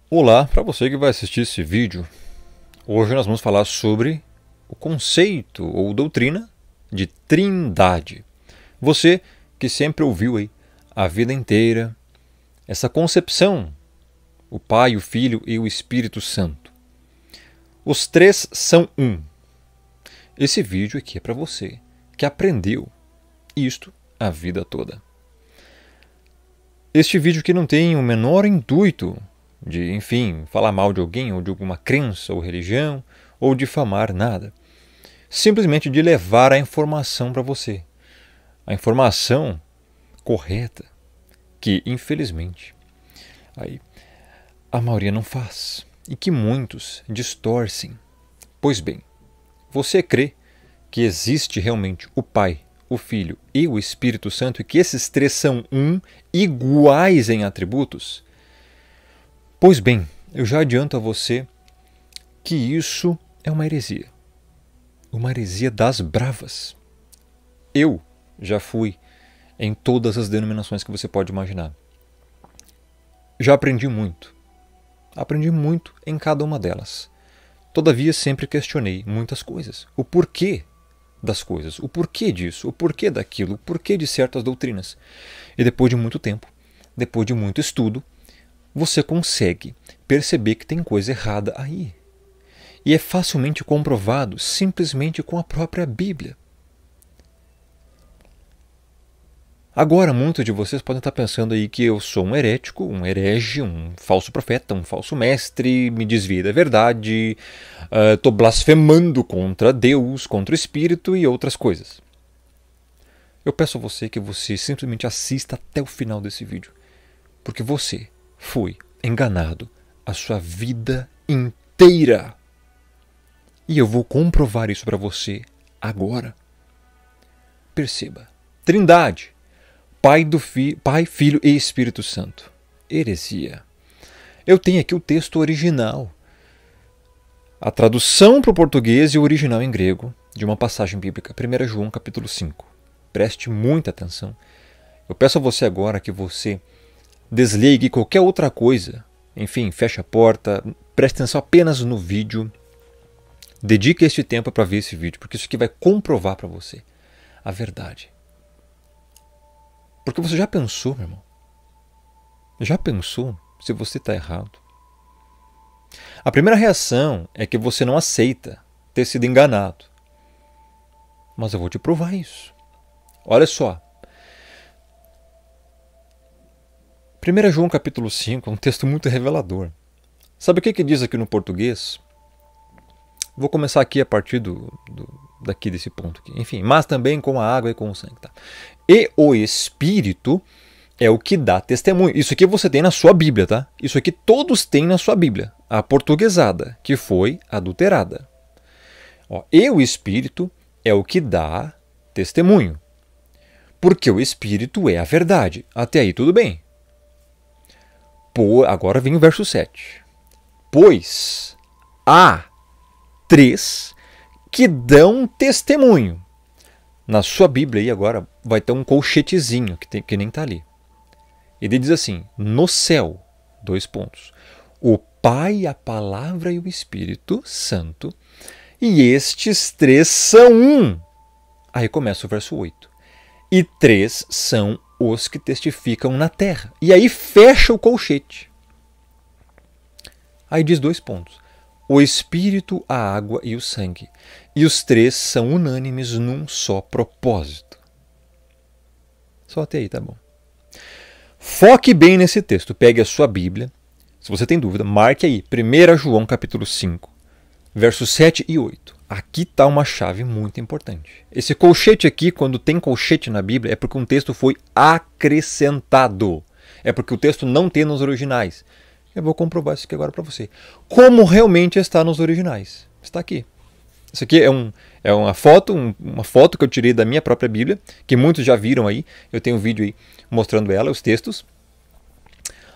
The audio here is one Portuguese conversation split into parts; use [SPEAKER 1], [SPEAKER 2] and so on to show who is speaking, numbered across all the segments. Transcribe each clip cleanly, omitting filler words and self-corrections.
[SPEAKER 1] Olá, para você que vai assistir esse vídeo, hoje nós vamos falar sobre o conceito ou doutrina de trindade. Você que sempre ouviu aí a vida inteira essa concepção, o Pai, o Filho e o Espírito Santo. Os três são um. Esse vídeo aqui é para você que aprendeu isto a vida toda. Este vídeo aqui não tem o menor intuito de, enfim, falar mal de alguém ou de alguma crença ou religião ou difamar nada. Simplesmente de levar a informação para você. A informação correta que, infelizmente, aí, a maioria não faz e que muitos distorcem. Pois bem, você crê que existe realmente o Pai, o Filho e o Espírito Santo e que esses três são um, iguais em atributos? Pois bem, eu já adianto a você que isso é uma heresia das bravas. Eu já fui em todas as denominações que você pode imaginar. Já aprendi muito em cada uma delas. Todavia, sempre questionei muitas coisas. O porquê das coisas, o porquê disso, o porquê daquilo, o porquê de certas doutrinas. E depois de muito tempo, depois de muito estudo, você consegue perceber que tem coisa errada aí. E é facilmente comprovado simplesmente com a própria Bíblia. Agora, muitos de vocês podem estar pensando aí que eu sou um herético, um herege, um falso profeta, um falso mestre, me desvio da verdade, estou blasfemando contra Deus, contra o Espírito e outras coisas. Eu peço a você que você simplesmente assista até o final desse vídeo, porque você foi enganado a sua vida inteira. E eu vou comprovar isso para você agora. Perceba, Trindade. Pai, Filho e Espírito Santo. Heresia. Eu tenho aqui o texto original. A tradução para o português e o original em grego de uma passagem bíblica. 1 João capítulo 5. Preste muita atenção. Eu peço a você agora que você desligue qualquer outra coisa. Enfim, feche a porta. Preste atenção apenas no vídeo. Dedique este tempo para ver esse vídeo, porque isso aqui vai comprovar para você a verdade. Porque você já pensou, meu irmão? Já pensou se você está errado? A primeira reação é que você não aceita ter sido enganado. Mas eu vou te provar isso. Olha só. 1 João capítulo 5 é um texto muito revelador. Sabe o que diz aqui no português? Vou começar aqui a partir daqui desse ponto aqui. Enfim, mas também com a água e com o sangue. Tá? E o Espírito é o que dá testemunho. Isso aqui você tem na sua Bíblia, tá? Isso aqui todos têm na sua Bíblia. A portuguesada, que foi adulterada. Ó, e o Espírito é o que dá testemunho. Porque o Espírito é a verdade. Até aí tudo bem. Agora vem o verso 7. Pois há três que dão testemunho. Na sua Bíblia aí agora vai ter um colchetezinho que nem está ali. Ele diz assim, no céu, o Pai, a Palavra e o Espírito Santo, e estes três são um. Aí começa o verso 8. E três são os que testificam na terra. E aí fecha o colchete. Aí diz o Espírito, a água e o sangue. E os três são unânimes num só propósito. Só até aí, tá bom. Foque bem nesse texto. Pegue a sua Bíblia. Se você tem dúvida, marque aí. 1 João capítulo 5, versos 7 e 8. Aqui está uma chave muito importante. Esse colchete aqui, quando tem colchete na Bíblia, é porque um texto foi acrescentado. É porque o texto não tem nos originais. Eu vou comprovar isso aqui agora para você. Como realmente está nos originais. Está aqui. Isso aqui é uma foto que eu tirei da minha própria Bíblia, que muitos já viram aí. Eu tenho um vídeo aí mostrando ela, os textos.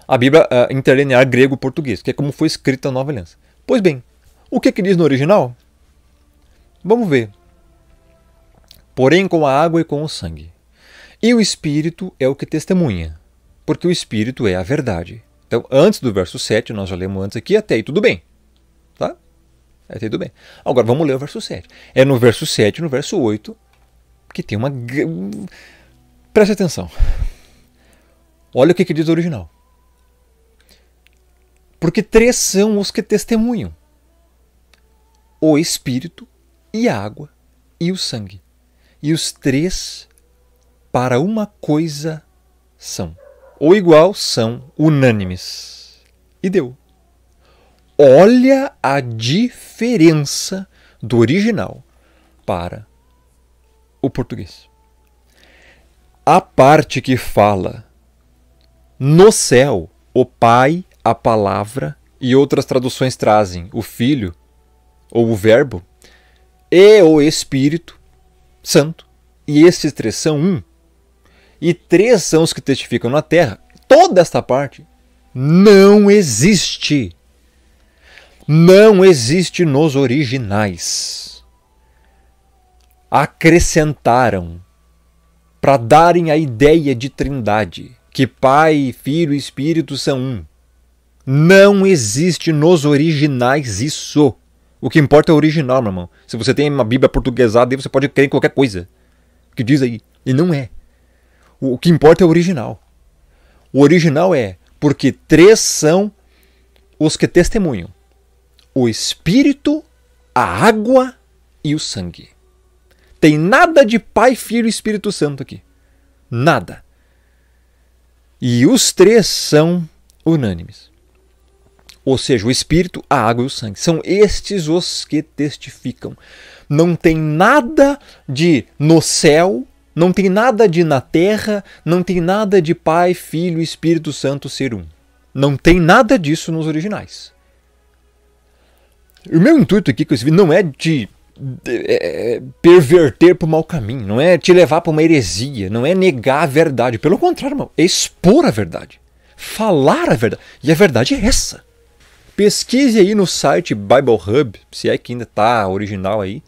[SPEAKER 1] A Bíblia interlinear grego-português, que é como foi escrita a Nova Aliança. Pois bem, o que diz no original? Vamos ver. Porém com a água e com o sangue. E o Espírito é o que testemunha, porque o Espírito é a verdade. Então, antes do verso 7, nós já lemos antes aqui, até aí tudo bem. Tá? Até aí tudo bem. Agora, vamos ler o verso 7. É no verso 7 e no verso 8 que tem uma... Preste atenção. Olha o que diz o original. Porque 3 são os que testemunham: o Espírito, e a água, e o sangue. E os 3 para uma coisa são. Ou igual, são unânimes. E deu. Olha a diferença do original para o português. A parte que fala no céu, o Pai, a palavra, e outras traduções trazem o Filho, ou o Verbo, e o Espírito Santo. E esses 3 são um. E 3 são os que testificam na terra. Toda esta parte não existe. Não existe nos originais. Acrescentaram para darem a ideia de trindade, que Pai, Filho e Espírito são um. Não existe nos originais isso. O que importa é o original, meu irmão. Se você tem uma Bíblia portuguesada, você pode crer em qualquer coisa que diz aí. E não é. O que importa é o original. O original é porque 3 são os que testemunham: o Espírito, a água e o sangue. Tem nada de Pai, Filho e Espírito Santo aqui. Nada. E os 3 são unânimes. Ou seja, o Espírito, a água e o sangue. São estes os que testificam. Não tem nada de no céu, não tem nada de na terra, não tem nada de Pai, Filho e Espírito Santo ser um. Não tem nada disso nos originais. O meu intuito aqui com esse vídeo não é de perverter para o mau caminho, não é te levar para uma heresia, não é negar a verdade. Pelo contrário, irmão, é expor a verdade. Falar a verdade. E a verdade é essa. Pesquise aí no site Bible Hub, se é que ainda está original aí,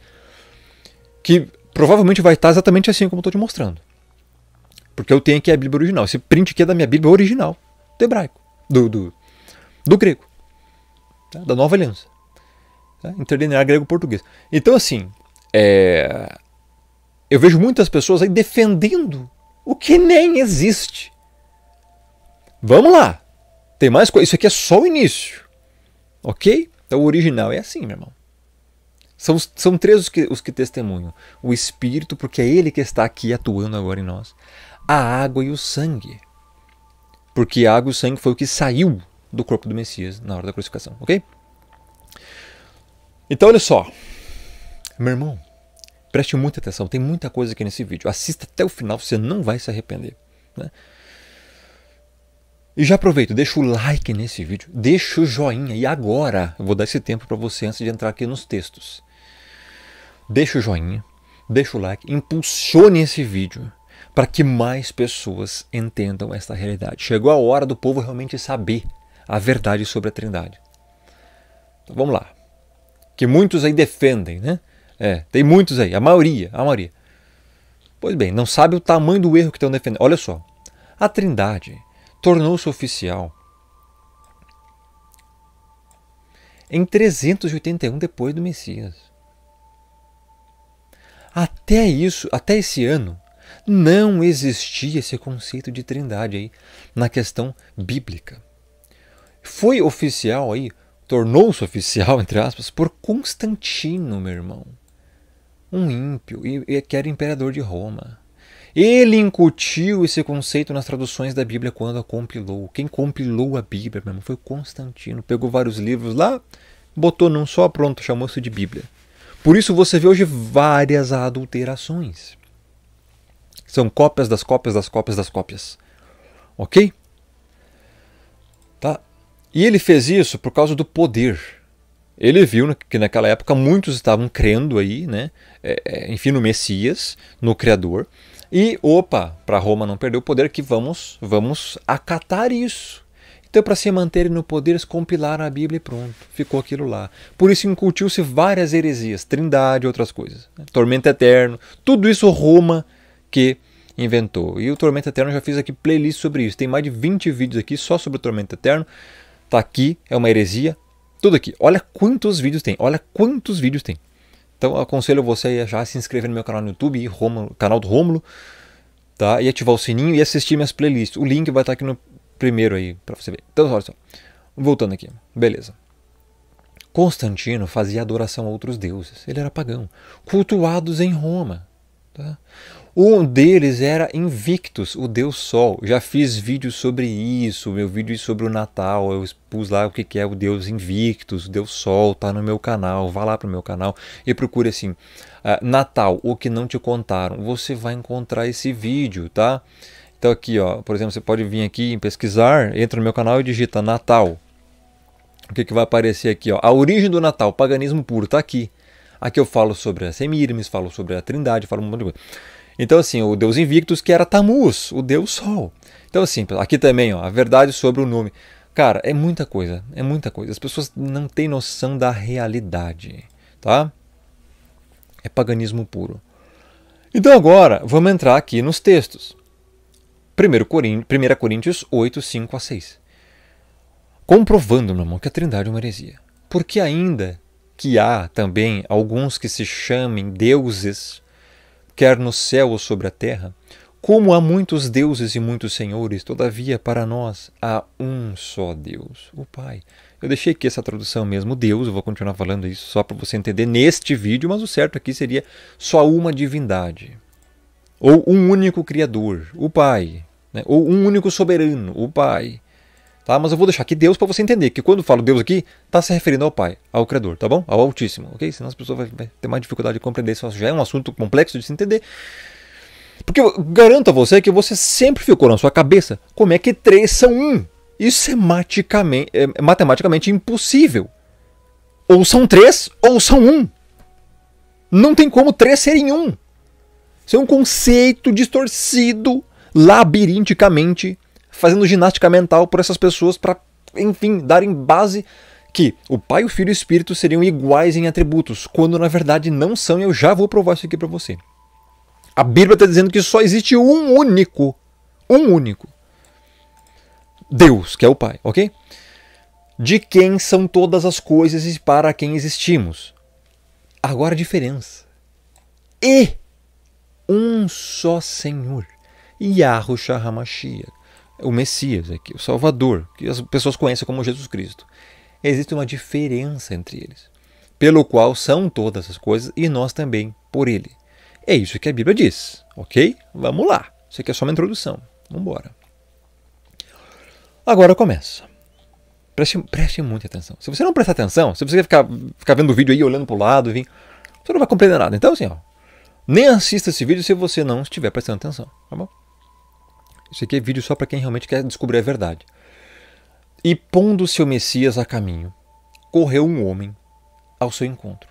[SPEAKER 1] que provavelmente vai estar exatamente assim como eu estou te mostrando. Porque eu tenho aqui a Bíblia original. Esse print aqui é da minha Bíblia original, do hebraico, do grego, tá? Da Nova Aliança. Tá? Interlinear grego-português. Então, assim, eu vejo muitas pessoas aí defendendo o que nem existe. Vamos lá. Tem mais coisa. Isso aqui é só o início. Ok? Então o original é assim, meu irmão. São 3 os que testemunham. O Espírito, porque é Ele que está aqui atuando agora em nós. A água e o sangue. Porque a água e o sangue foi o que saiu do corpo do Messias na hora da crucificação. Ok? Então olha só. Meu irmão, preste muita atenção. Tem muita coisa aqui nesse vídeo. Assista até o final, você não vai se arrepender. Né? E já aproveito, deixa o like nesse vídeo, deixa o joinha. E agora, eu vou dar esse tempo para você antes de entrar aqui nos textos. Deixa o joinha, deixa o like, impulsione esse vídeo para que mais pessoas entendam esta realidade. Chegou a hora do povo realmente saber a verdade sobre a Trindade. Então vamos lá. Que muitos aí defendem, né? Tem muitos aí, a maioria. Pois bem, não sabe o tamanho do erro que estão defendendo. Olha só, a Trindade tornou-se oficial em 381 depois do Messias. Até esse ano, não existia esse conceito de trindade aí na questão bíblica. Foi oficial aí, tornou-se oficial, entre aspas, por Constantino, meu irmão. Um ímpio, e que era imperador de Roma. Ele incutiu esse conceito nas traduções da Bíblia quando a compilou. Quem compilou a Bíblia, meu irmão, foi Constantino. Pegou vários livros lá, botou num só, pronto, chamou-se de Bíblia. Por isso você vê hoje várias adulterações. São cópias das cópias das cópias das cópias. Ok? Tá? E ele fez isso por causa do poder. Ele viu que naquela época muitos estavam crendo aí, né? Enfim, no Messias, no Criador. E, para Roma não perder o poder, que vamos acatar isso. Então, para se manterem no poder, eles compilaram a Bíblia e pronto, ficou aquilo lá. Por isso incutiu-se várias heresias, trindade e outras coisas. Né? Tormento eterno, tudo isso Roma que inventou. E o Tormento Eterno eu já fiz aqui playlist sobre isso. Tem mais de 20 vídeos aqui só sobre o Tormento Eterno. Tá aqui, é uma heresia. Tudo aqui. Olha quantos vídeos tem. Olha quantos vídeos tem. Então eu aconselho você a já se inscrever no meu canal no YouTube, canal do Rômulo, tá? E ativar o sininho e assistir minhas playlists. O link vai estar aqui no primeiro aí para você ver. Então olha só. Voltando aqui. Beleza. Constantino fazia adoração a outros deuses. Ele era pagão. Cultuados em Roma. Tá? Um deles era Invictus, o Deus Sol. Já fiz vídeos sobre isso, meu vídeo sobre o Natal. Eu expus lá o que é o Deus Invictus, o Deus Sol, tá no meu canal. Vá lá pro meu canal e procure assim, Natal, o que não te contaram. Você vai encontrar esse vídeo, tá? Então aqui, ó, por exemplo, você pode vir aqui em pesquisar, entra no meu canal e digita Natal. O que vai aparecer aqui, ó? A origem do Natal, paganismo puro, tá aqui. Aqui eu falo sobre a Semiramis, falo sobre a Trindade, falo um monte de coisa. Então, assim, o Deus Invictus, que era Tammuz, o Deus Sol. Então, assim, aqui também, ó, a verdade sobre o nome. Cara, é muita coisa, é muita coisa. As pessoas não têm noção da realidade, tá? É paganismo puro. Então, agora, vamos entrar aqui nos textos. 1 Coríntios 8, 5 a 6. Comprovando, meu irmão, que a Trindade é uma heresia. Porque ainda que há também alguns que se chamem deuses, quer no céu ou sobre a terra, como há muitos deuses e muitos senhores, todavia para nós há um só Deus, o Pai. Eu deixei aqui essa tradução mesmo, Deus, eu vou continuar falando isso só para você entender neste vídeo, mas o certo aqui seria só uma divindade, ou um único Criador, o Pai, né? Ou um único soberano, o Pai. Tá? Mas eu vou deixar aqui Deus para você entender que quando eu falo Deus aqui, está se referindo ao Pai, ao Criador, tá bom? Ao Altíssimo, ok? Senão as pessoas vão ter mais dificuldade de compreender, isso já é um assunto complexo de se entender. Porque eu garanto a você que você sempre ficou na sua cabeça como é que 3 são 1. Isso é matematicamente impossível. Ou são 3 ou são 1. Não tem como 3 serem 1. Isso é um conceito distorcido, labirinticamente, fazendo ginástica mental por essas pessoas para, enfim, darem base que o Pai, o Filho e o Espírito seriam iguais em atributos, quando na verdade não são, e eu já vou provar isso aqui para você. A Bíblia está dizendo que só existe um único Deus, que é o Pai, ok? De quem são todas as coisas e para quem existimos. Agora a diferença. E um só Senhor, Yahushua HaMashiach, o Messias aqui, o Salvador, que as pessoas conhecem como Jesus Cristo. Existe uma diferença entre eles, pelo qual são todas as coisas e nós também por ele. É isso que a Bíblia diz, ok? Vamos lá. Isso aqui é só uma introdução. Vamos embora. Agora começa. Preste muita atenção. Se você não prestar atenção, se você ficar vendo o vídeo aí, olhando para o lado, você não vai compreender nada. Então, assim, ó, nem assista esse vídeo se você não estiver prestando atenção, tá bom? Isso aqui é vídeo só para quem realmente quer descobrir a verdade. E pondo seu Messias a caminho, correu um homem ao seu encontro.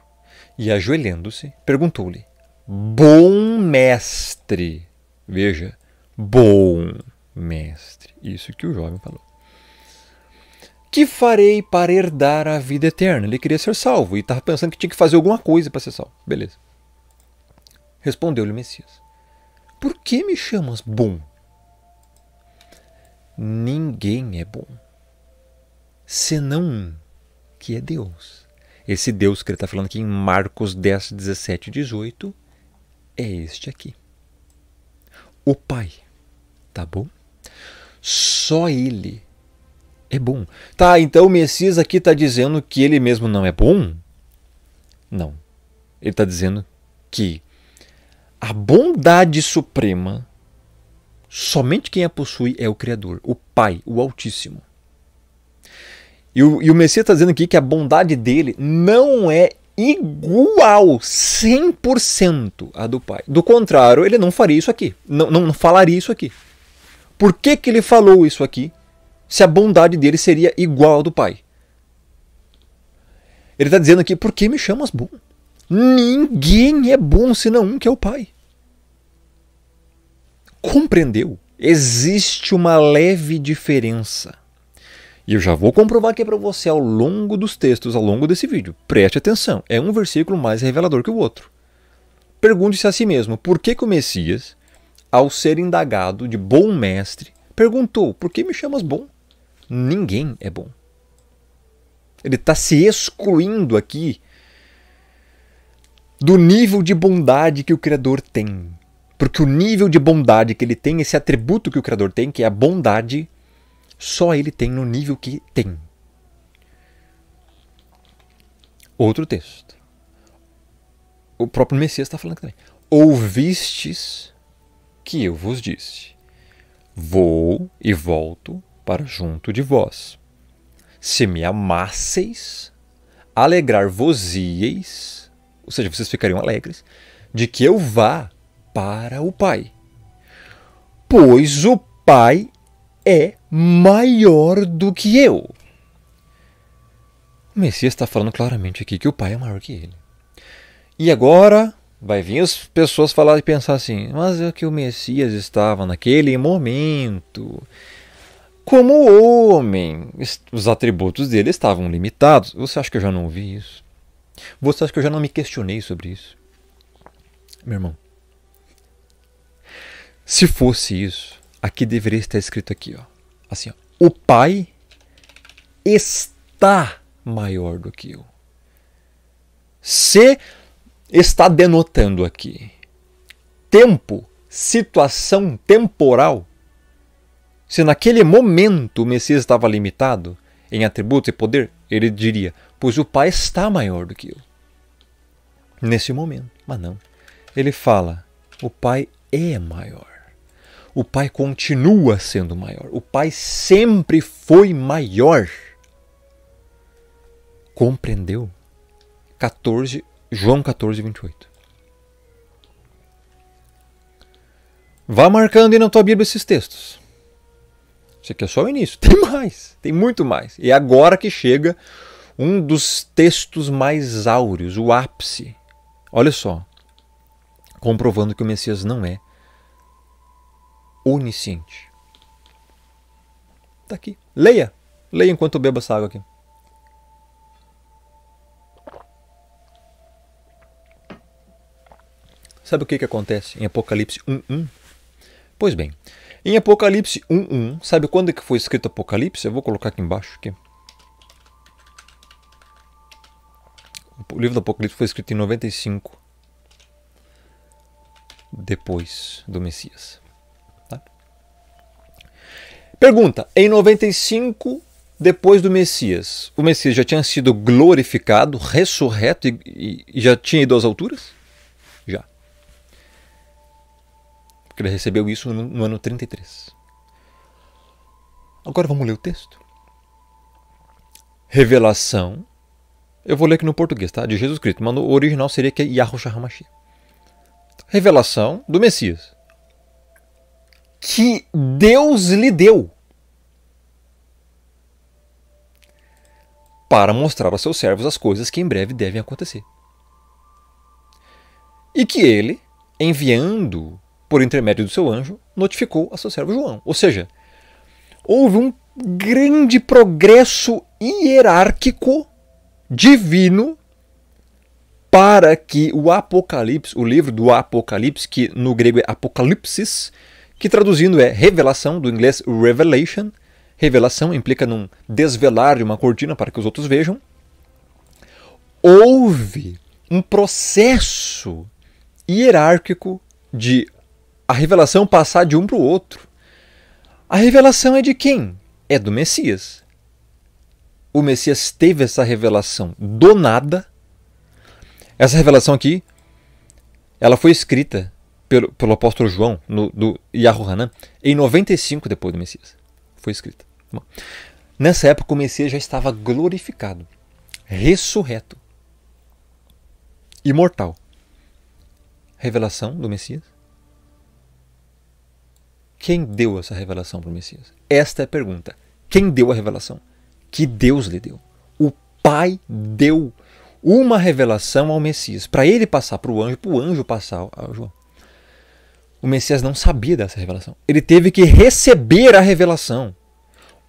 [SPEAKER 1] E ajoelhando-se, perguntou-lhe: Bom mestre. Veja, bom mestre. Isso que o jovem falou. Que farei para herdar a vida eterna? Ele queria ser salvo e estava pensando que tinha que fazer alguma coisa para ser salvo. Beleza. Respondeu-lhe o Messias: Por que me chamas bom? Ninguém é bom, senão um, que é Deus. Esse Deus que ele está falando aqui em Marcos 10, 17 e 18 é este aqui. O Pai, tá bom? Só Ele é bom. Tá, então o Messias aqui está dizendo que ele mesmo não é bom? Não. Ele está dizendo que a bondade suprema, somente quem a possui é o Criador, o Pai, o Altíssimo. E o Messias está dizendo aqui que a bondade dele não é igual 100% à do Pai. Do contrário, ele não faria isso aqui. Não falaria isso aqui. Por que ele falou isso aqui se a bondade dele seria igual à do Pai? Ele está dizendo aqui: por que me chamas bom? Ninguém é bom senão um, que é o Pai. Compreendeu? Existe uma leve diferença. E eu já vou comprovar aqui para você ao longo dos textos, ao longo desse vídeo. Preste atenção, é um versículo mais revelador que o outro. Pergunte-se a si mesmo, por que o Messias ao ser indagado de bom mestre, perguntou: por que me chamas bom? Ninguém é bom. Ele está se excluindo aqui do nível de bondade que o Criador tem. Porque o nível de bondade que ele tem, esse atributo que o Criador tem, que é a bondade, só ele tem no nível que tem. Outro texto. O próprio Messias está falando também. Ouvistes que eu vos disse: vou e volto para junto de vós. Se me amasseis, alegrar-vos-ieis, ou seja, vocês ficariam alegres, de que eu vá para o Pai. Pois o Pai é maior do que eu. O Messias está falando claramente aqui que o Pai é maior que ele. E agora vai vir as pessoas falar e pensar assim: mas é que o Messias estava naquele momento como homem, os atributos dele estavam limitados. Você acha que eu já não ouvi isso? Você acha que eu já não me questionei sobre isso? Meu irmão, se fosse isso, aqui deveria estar escrito aqui, ó, assim, ó, o Pai está maior do que eu. Se está denotando aqui tempo, situação temporal, se naquele momento o Messias estava limitado em atributos e poder, ele diria: pois o Pai está maior do que eu. Nesse momento. Mas não. Ele fala: o Pai é maior. O Pai continua sendo maior. O Pai sempre foi maior. Compreendeu? João 14, 28. Vá marcando aí na tua Bíblia esses textos. Isso aqui é só o início. Tem mais. Tem muito mais. E agora que chega um dos textos mais áureos, o ápice. Olha só. Comprovando que o Messias não é onisciente. Está aqui. Leia. Leia enquanto eu bebo essa água aqui. Sabe o que acontece em Apocalipse 1:1? Pois bem, em Apocalipse 1:1, sabe quando que foi escrito Apocalipse? Eu vou colocar aqui embaixo. Aqui. O livro do Apocalipse foi escrito em 95, depois do Messias. Tá? Pergunta, em 95, depois do Messias, o Messias já tinha sido glorificado, ressurreto e já tinha ido às alturas? Já. Porque ele recebeu isso no ano 33. Agora vamos ler o texto. Revelação. Eu vou ler aqui no português, tá? De Jesus Cristo. Mas o original seria que é Yahushua HaMashiach. Revelação do Messias. Que Deus lhe deu. Para mostrar aos seus servos as coisas que em breve devem acontecer. E que ele, enviando por intermédio do seu anjo, notificou a seu servo João. Ou seja, houve um grande progresso hierárquico divino para que o Apocalipse, o livro do Apocalipse, que no grego é Apocalipsis, que traduzindo é revelação, do inglês revelation, revelação implica num desvelar de uma cortina para que os outros vejam, houve um processo hierárquico de a revelação passar de um para o outro. A revelação é de quem? É do Messias. O Messias teve essa revelação do nada. Essa revelação aqui, ela foi escrita pelo apóstolo João, do Yahuhanan, em 95 depois do Messias. Foi escrita. Bom, nessa época o Messias já estava glorificado, ressurreto, imortal. Revelação do Messias. Quem deu essa revelação para o Messias? Esta é a pergunta. Quem deu a revelação? Que Deus lhe deu. O Pai deu uma revelação ao Messias, para ele passar para o anjo passar ao João. O Messias não sabia dessa revelação. Ele teve que receber a revelação.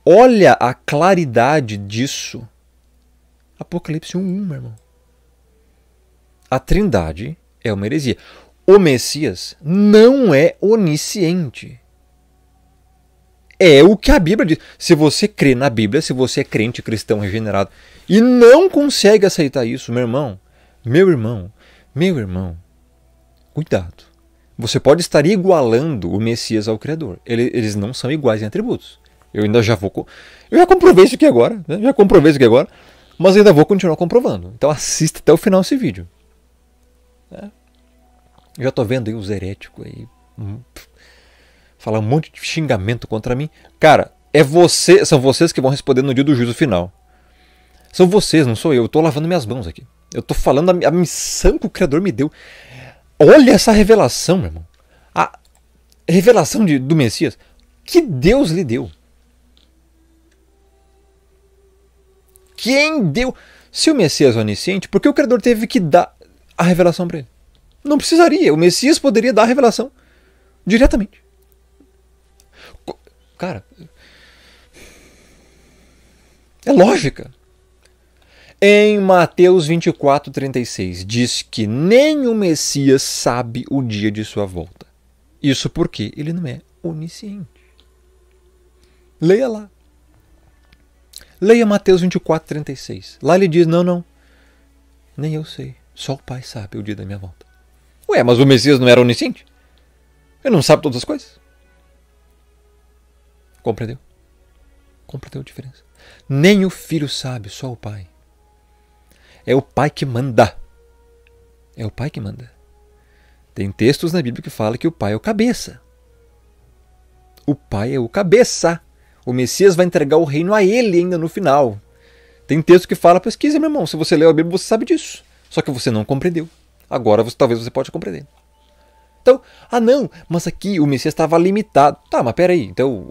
[SPEAKER 1] Olha a claridade disso. Apocalipse 1:1, meu irmão. A Trindade é uma heresia. o Messias não é onisciente. É o que a Bíblia diz. Se você crê na Bíblia, se você é crente cristão regenerado e não consegue aceitar isso, meu irmão, cuidado. Você pode estar igualando o Messias ao Criador. Eles não são iguais em atributos. Eu já comprovei isso aqui agora, né? Mas ainda vou continuar comprovando. Então assista até o final esse vídeo. Já estou vendo aí os heréticos aí falar um monte de xingamento contra mim. Cara, são vocês que vão responder no dia do juízo final. São vocês, não sou eu. Eu estou lavando minhas mãos aqui. Eu estou falando a missão que o Criador me deu. Olha essa revelação, meu irmão. A revelação do Messias que Deus lhe deu. Quem deu? Se o Messias é onisciente, por que o Criador teve que dar a revelação para ele? Não precisaria. O Messias poderia dar a revelação diretamente. Cara, é lógica. Em Mateus 24:36 diz que nem o Messias sabe o dia de sua volta. Isso porque ele não é onisciente. Leia lá. Leia Mateus 24:36. Lá ele diz, não, nem eu sei. Só o Pai sabe o dia da minha volta. Ué, mas o Messias não era onisciente? Ele não sabe todas as coisas? Compreendeu? Compreendeu a diferença? Nem o Filho sabe, só o Pai. É o Pai que manda. É o Pai que manda. Tem textos na Bíblia que falam que o Pai é o cabeça. O Pai é o cabeça. O Messias vai entregar o reino a ele ainda no final. Tem texto que fala, pesquisa, meu irmão. Se você leu a Bíblia, você sabe disso. Só que você não compreendeu. Agora talvez você pode compreender. Então, não, mas aqui o Messias estava limitado. Tá, mas peraí. Então,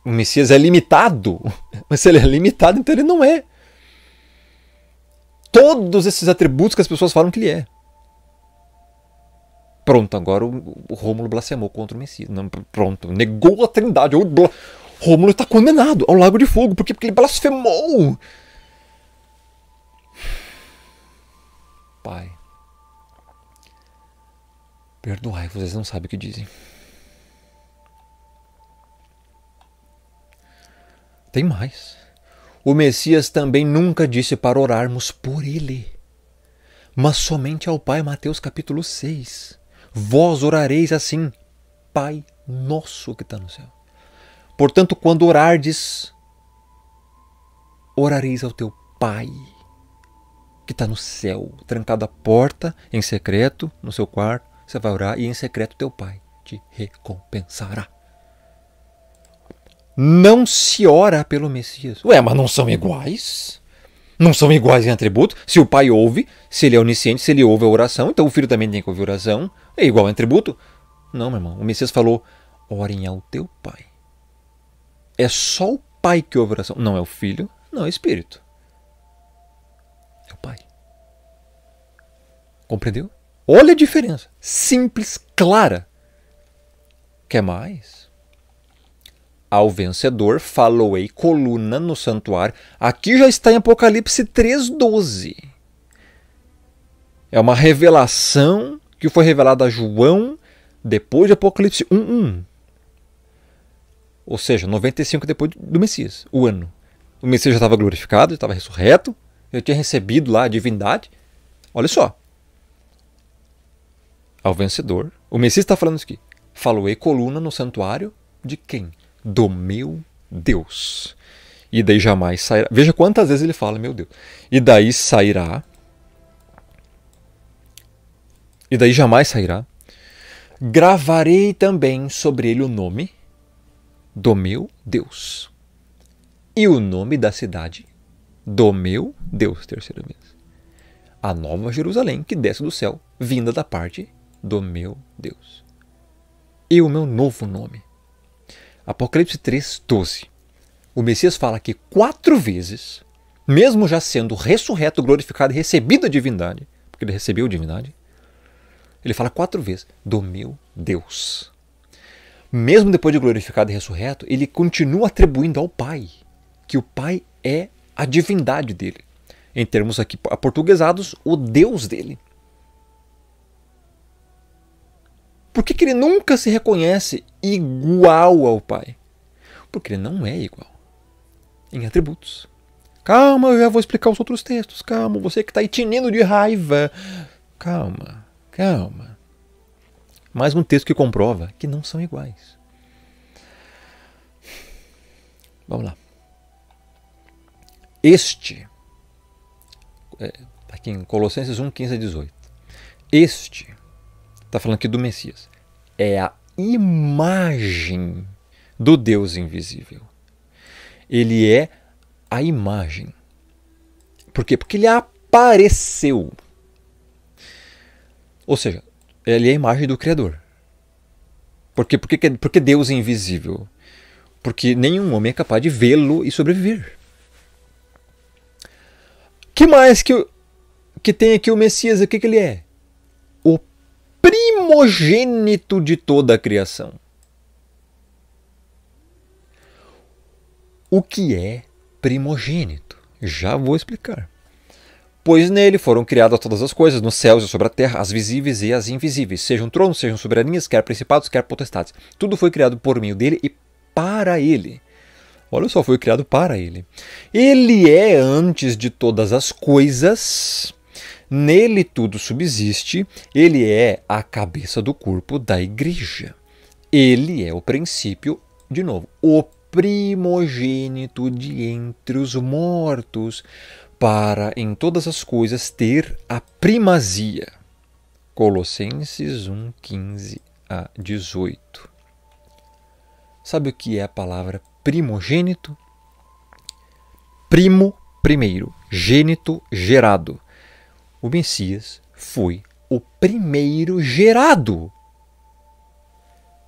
[SPEAKER 1] o Messias é limitado? Mas se ele é limitado, então ele não é. Todos esses atributos que as pessoas falam que ele é. Pronto, agora o Rômulo blasfemou contra o Messias. Não, pronto, negou a Trindade. Rômulo está condenado ao lago de fogo. Por quê? Porque ele blasfemou. Pai, perdoai, vocês não sabem o que dizem. Tem mais. O Messias também nunca disse para orarmos por ele, mas somente ao Pai. Mateus capítulo 6. Vós orareis assim, Pai nosso que está no céu. Portanto, quando orardes, orareis ao teu Pai que está no céu, trancado a porta, em secreto, no seu quarto, você vai orar e em secreto teu Pai te recompensará. Não se ora pelo Messias. Ué, mas não são iguais? Não são iguais em atributo? Se o Pai ouve, se ele é onisciente, se ele ouve a oração, então o Filho também tem que ouvir a oração. É igual em atributo? Não, meu irmão. O Messias falou, orem ao teu Pai. É só o Pai que ouve a oração. Não é o Filho, não é o Espírito. É o Pai. Compreendeu? Olha a diferença. Simples, clara. Quer mais? Ao vencedor faloei coluna no santuário. Aqui já está em Apocalipse 3:12. É uma revelação que foi revelada a João depois de Apocalipse 1:1. Ou seja, 95 depois do Messias, o ano. O Messias já estava glorificado, já estava ressurreto, já tinha recebido lá a divindade. Olha só. Ao vencedor, o Messias está falando isso aqui. Faloei coluna no santuário de quem? Do meu Deus. E daí jamais sairá. Veja quantas vezes ele fala, meu Deus. E daí sairá. E daí jamais sairá. Gravarei também sobre ele o nome do meu Deus. E o nome da cidade do meu Deus, terceira vez. A nova Jerusalém que desce do céu, vinda da parte do meu Deus. E o meu novo nome. Apocalipse 3:12. O Messias fala que 4 vezes, mesmo já sendo ressurreto, glorificado e recebido a divindade, porque ele recebeu a divindade, ele fala 4 vezes, do meu Deus. Mesmo depois de glorificado e ressurreto, ele continua atribuindo ao Pai, que o Pai é a divindade dele. Em termos aqui aportuguesados, o Deus dele. Por que ele nunca se reconhece igual ao Pai? Porque ele não é igual em atributos. Calma, eu já vou explicar os outros textos. Calma, você que está aí tinindo de raiva. Calma, calma. Mais um texto que comprova que não são iguais. Vamos lá. Este, aqui em Colossenses 1, 15 a 18. Este, está falando aqui do Messias, é a imagem do Deus invisível. Ele é a imagem. Por quê? Porque ele apareceu. Ou seja, ele é a imagem do Criador. Por quê? Porque Deus é invisível. Porque nenhum homem é capaz de vê-lo e sobreviver. Que mais que tem aqui o Messias? O que ele é? O primogênito de toda a criação. O que é primogênito? Já vou explicar. Pois nele foram criadas todas as coisas, nos céus e sobre a terra, as visíveis e as invisíveis, sejam tronos, sejam soberanias, quer principados, quer potestades. Tudo foi criado por meio dele e para ele. Olha só, foi criado para ele. Ele é antes de todas as coisas, nele tudo subsiste, ele é a cabeça do corpo da igreja. Ele é o princípio, de novo, o primogênito de entre os mortos, para em todas as coisas ter a primazia. Colossenses 1, 15 a 18. Sabe o que é a palavra primogênito? Primo, primeiro. Gênito, gerado. O Messias foi o primeiro gerado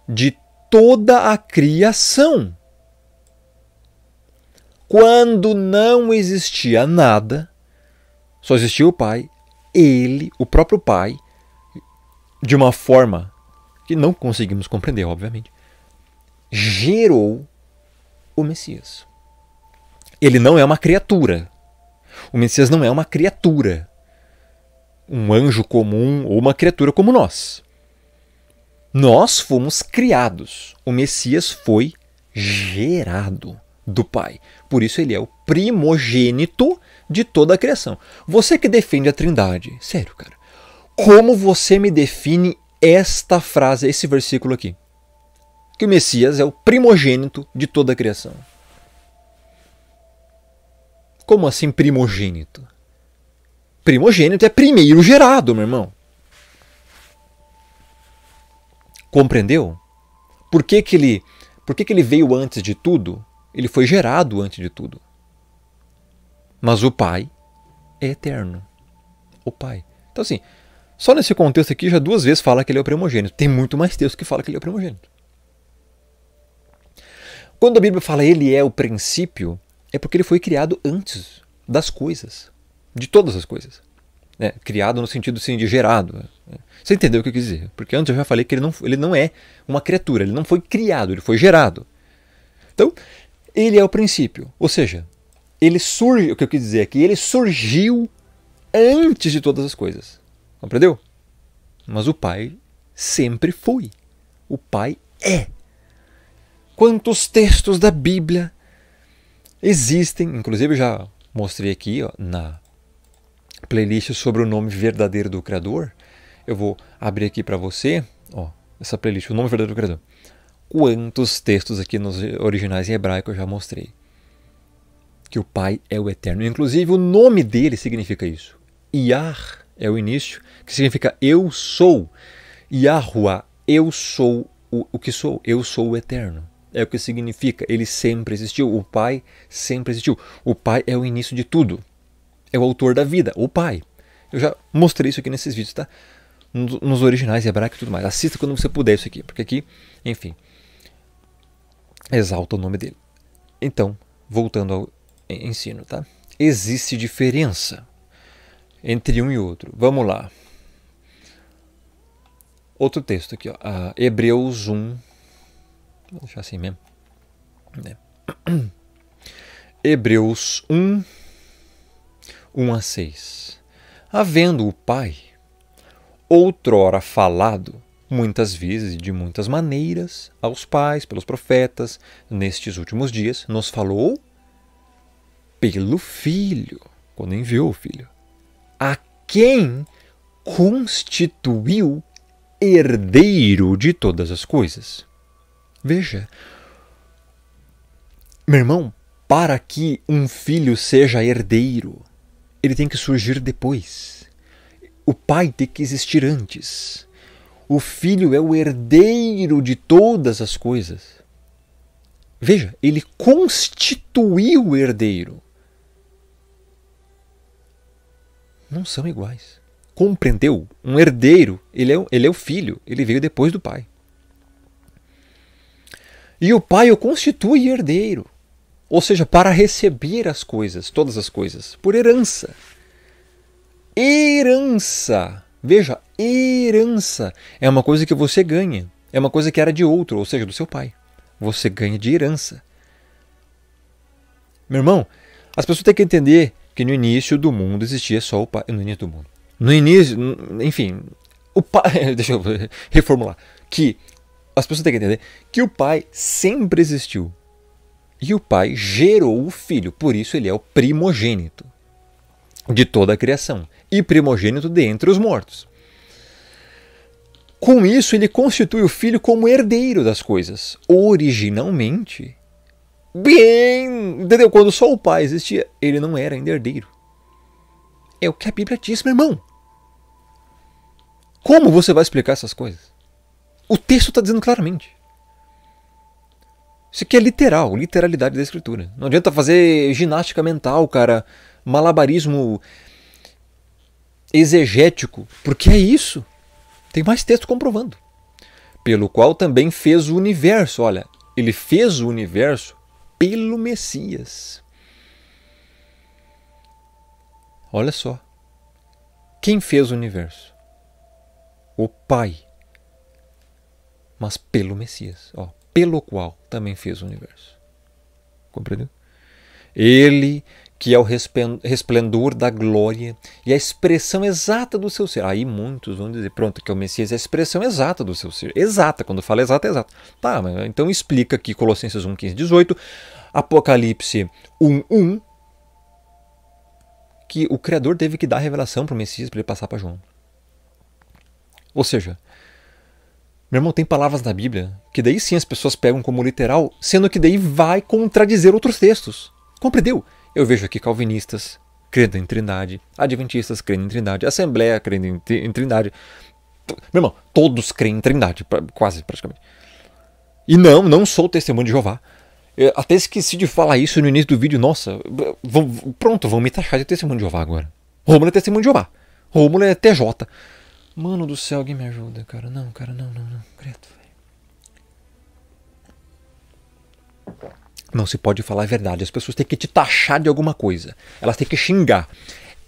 [SPEAKER 1] de toda a criação. Quando não existia nada, só existia o Pai, ele, o próprio Pai, de uma forma que não conseguimos compreender, obviamente, gerou o Messias. Ele não é uma criatura. O Messias não é uma criatura. Um anjo comum ou uma criatura como nós. Nós fomos criados. O Messias foi gerado do Pai. Por isso ele é o primogênito de toda a criação. Você que defende a Trindade, sério, cara, como você me define esta frase, esse versículo aqui? Que o Messias é o primogênito de toda a criação. Como assim primogênito? Primogênito é primeiro gerado, meu irmão. Compreendeu? Por que ele veio antes de tudo? Ele foi gerado antes de tudo. Mas o Pai é eterno. O Pai. Então assim, só nesse contexto aqui já 2 vezes fala que ele é o primogênito. Tem muito mais texto que fala que ele é o primogênito. Quando a Bíblia fala ele é o princípio, é porque ele foi criado antes das coisas. De todas as coisas. Criado no sentido assim, de gerado. Você entendeu o que eu quis dizer? Porque antes eu já falei que ele não é uma criatura. Ele não foi criado, ele foi gerado. Então, ele é o princípio. Ou seja, ele surge, o que eu quis dizer aqui, ele surgiu antes de todas as coisas. Compreendeu? Mas o Pai sempre foi. O Pai é. Quantos textos da Bíblia existem, inclusive eu já mostrei aqui na playlist sobre o nome verdadeiro do Criador. Eu vou abrir aqui para você, essa playlist, o nome verdadeiro do Criador. Quantos textos aqui nos originais em hebraico eu já mostrei. Que o Pai é o Eterno. Inclusive o nome dele significa isso. Yah é o início, que significa eu sou. Yahuwah, eu sou o que sou. Eu sou o Eterno. É o que significa. Ele sempre existiu. O Pai sempre existiu. O Pai é o início de tudo. É o autor da vida. O Pai. Eu já mostrei isso aqui nesses vídeos, tá? Nos originais hebraicos e tudo mais. Assista quando você puder isso aqui. Porque aqui, enfim, exalta o nome dele. Então, voltando ao ensino, tá? Existe diferença entre um e outro. Vamos lá. Outro texto aqui, Hebreus 1. Vou deixar assim mesmo. Hebreus 1, 1 a 6. Havendo o Pai outrora falado muitas vezes e de muitas maneiras, aos pais, pelos profetas, nestes últimos dias, nos falou pelo Filho, quando enviou o Filho, a quem constituiu herdeiro de todas as coisas. Veja, meu irmão, para que um filho seja herdeiro, ele tem que surgir depois. O pai tem que existir antes. O filho é o herdeiro de todas as coisas. Veja, ele constituiu o herdeiro. Não são iguais. Compreendeu? Um herdeiro, ele é o filho, ele veio depois do pai. E o pai o constitui herdeiro. Ou seja, para receber as coisas, todas as coisas, por herança. Herança. Veja, herança é uma coisa que você ganha. É uma coisa que era de outro, ou seja, do seu pai. Você ganha de herança. Meu irmão, as pessoas têm que entender que no início do mundo existia só o pai. No início do mundo. No início, enfim, o pai. Deixa eu reformular. Que as pessoas têm que entender que o pai sempre existiu. E o pai gerou o filho, por isso ele é o primogênito de toda a criação e primogênito dentre os mortos. Com isso, ele constitui o filho como herdeiro das coisas. Originalmente, entendeu? Quando só o pai existia, ele não era ainda herdeiro. É o que a Bíblia diz, meu irmão. Como você vai explicar essas coisas? O texto está dizendo claramente. Isso aqui é literal, literalidade da Escritura. Não adianta fazer ginástica mental, cara, malabarismo exegético, porque é isso. Tem mais texto comprovando. Pelo qual também fez o universo. Olha, ele fez o universo pelo Messias. Olha só. Quem fez o universo? O Pai. Mas pelo Messias. Ó, pelo qual também fez o universo. Compreendeu? Ele que é o resplendor da glória e a expressão exata do seu ser. Aí muitos vão dizer, pronto, que o Messias é a expressão exata do seu ser. Exata, quando fala exata, é exata. Tá, mas então explica aqui Colossenses 1, 15, 18, Apocalipse 1, 1, que o Criador teve que dar a revelação para o Messias para ele passar para João. Ou seja, meu irmão, tem palavras na Bíblia que daí sim as pessoas pegam como literal, sendo que daí vai contradizer outros textos. Compreendeu? Eu vejo aqui calvinistas crendo em Trindade, adventistas crendo em Trindade, Assembleia crendo em Trindade. Meu irmão, todos creem em Trindade, quase praticamente. E não sou testemunho de Jeová. Eu até esqueci de falar isso no início do vídeo. Nossa, pronto, vão me taxar de testemunho de Jeová agora. Rômulo é testemunho de Jeová. Rômulo é TJ. Mano do céu, alguém me ajuda, cara. Não, credo, velho. Não se pode falar a verdade. As pessoas têm que te taxar de alguma coisa. Elas têm que xingar.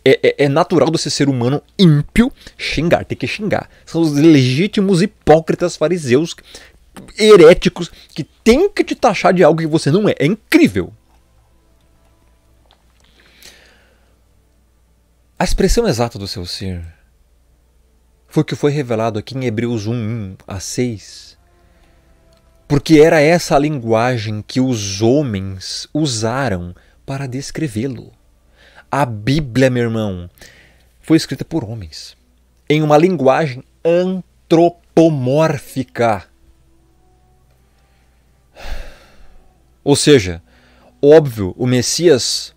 [SPEAKER 1] É natural do ser humano ímpio xingar. Tem que xingar. São os legítimos hipócritas fariseus heréticos que têm que te taxar de algo que você não é. É incrível. A expressão exata do seu ser foi o que foi revelado aqui em Hebreus 1, 1 a 6. Porque era essa a linguagem que os homens usaram para descrevê-lo. A Bíblia, meu irmão, foi escrita por homens, em uma linguagem antropomórfica. Ou seja, óbvio, o Messias,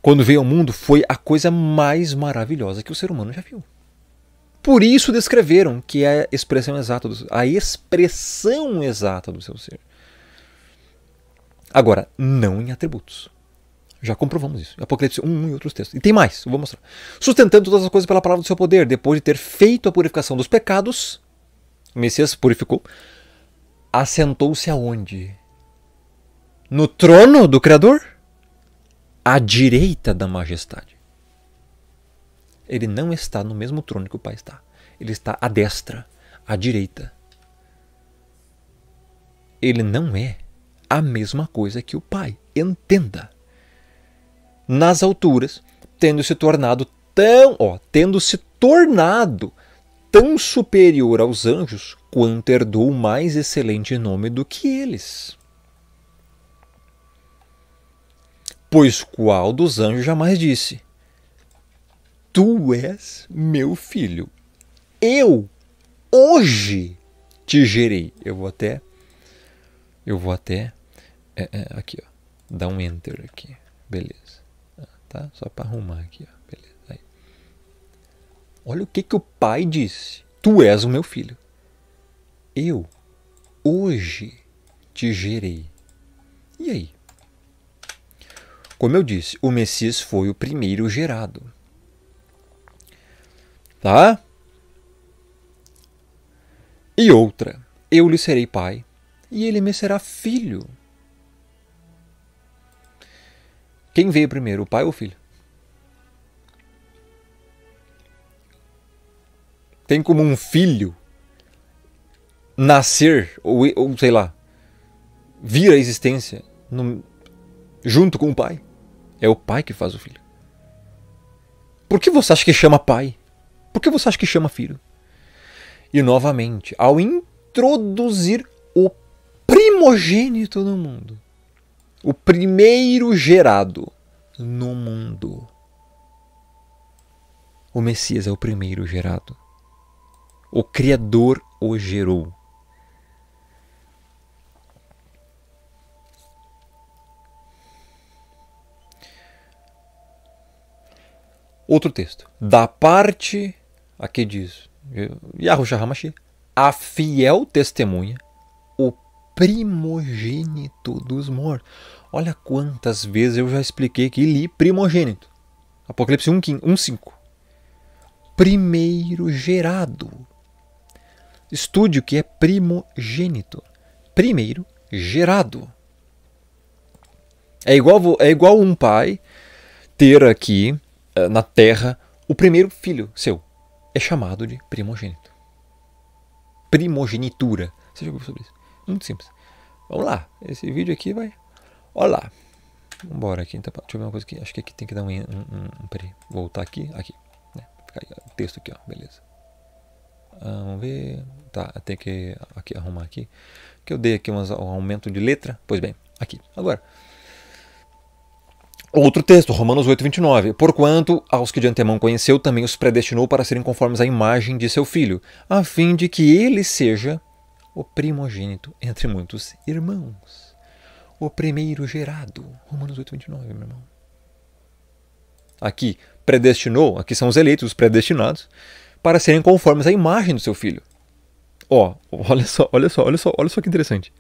[SPEAKER 1] quando veio ao mundo, foi a coisa mais maravilhosa que o ser humano já viu. Por isso descreveram que é a expressão exata do seu ser. Agora, não em atributos. Já comprovamos isso. Apocalipse 1 e outros textos. E tem mais, eu vou mostrar. Sustentando todas as coisas pela palavra do seu poder, depois de ter feito a purificação dos pecados, o Messias purificou, assentou-se aonde? No trono do Criador? À direita da majestade. Ele não está no mesmo trono que o Pai está. Ele está à destra, à direita. Ele não é a mesma coisa que o Pai. Entenda. Nas alturas, tendo se tornado tão superior aos anjos, porquanto herdou o mais excelente nome do que eles. Pois qual dos anjos jamais disse: Tu és meu filho, eu hoje te gerei. Eu vou até aqui, ó, dar um enter aqui, beleza, tá? Só para arrumar aqui, ó, beleza. Aí. Olha o que o pai disse: Tu és o meu filho, eu hoje te gerei. E aí? Como eu disse, o Messias foi o primeiro gerado. Tá? E outra, eu lhe serei pai, e ele me será filho. Quem veio primeiro, o pai ou o filho? Tem como um filho nascer, ou sei lá, vir à existência junto com o pai? É o pai que faz o filho. Por que você acha que chama pai? Por que você acha que chama filho? E novamente, ao introduzir o primogênito no mundo, o primeiro gerado no mundo, o Messias é o primeiro gerado. O Criador o gerou. Outro texto. Da parte, aqui diz, Yahushua HaMashiach, a fiel testemunha, o primogênito dos mortos. Olha quantas vezes eu já expliquei que li primogênito. Apocalipse 1:5. Primeiro gerado. Estude o que é primogênito. Primeiro gerado. É igual um pai ter aqui na terra o primeiro filho seu. É chamado de primogênito. Primogenitura. Você já ouviu sobre isso? Muito simples. Vamos lá. Esse vídeo aqui vai... Olha lá. Vamos embora aqui. Então, deixa eu ver uma coisa aqui. Acho que aqui tem que dar peraí. Voltar aqui. Aqui. Né? Fica aí, o texto aqui, ó. Beleza. Vamos ver. Tá, tem que aqui, arrumar aqui. Que eu dei aqui um aumento de letra. Pois bem, aqui. Agora. Outro texto, Romanos 8:29. Porquanto aos que de antemão conheceu, também os predestinou para serem conformes à imagem de seu filho, a fim de que ele seja o primogênito entre muitos irmãos. O primeiro gerado. Romanos 8:29, meu irmão. Aqui, predestinou, aqui são os eleitos, os predestinados, para serem conformes à imagem do seu filho. Ó, olha só que interessante.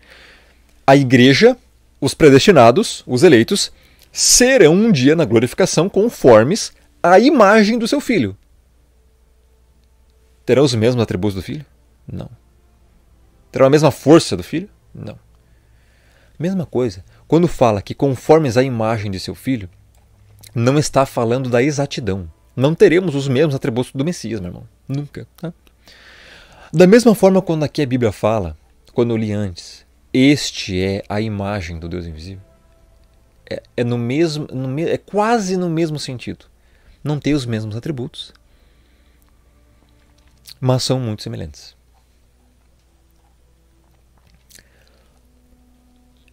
[SPEAKER 1] A igreja, os predestinados, os eleitos, serão um dia na glorificação conformes à imagem do seu filho. Terão os mesmos atributos do filho? Não. Terão a mesma força do filho? Não. Mesma coisa, quando fala que conformes à imagem de seu filho, não está falando da exatidão. Não teremos os mesmos atributos do Messias, meu irmão. Nunca. Tá? Da mesma forma, quando aqui a Bíblia fala, quando eu li antes, este é a imagem do Deus invisível. É quase no mesmo sentido. Não tem os mesmos atributos, mas são muito semelhantes.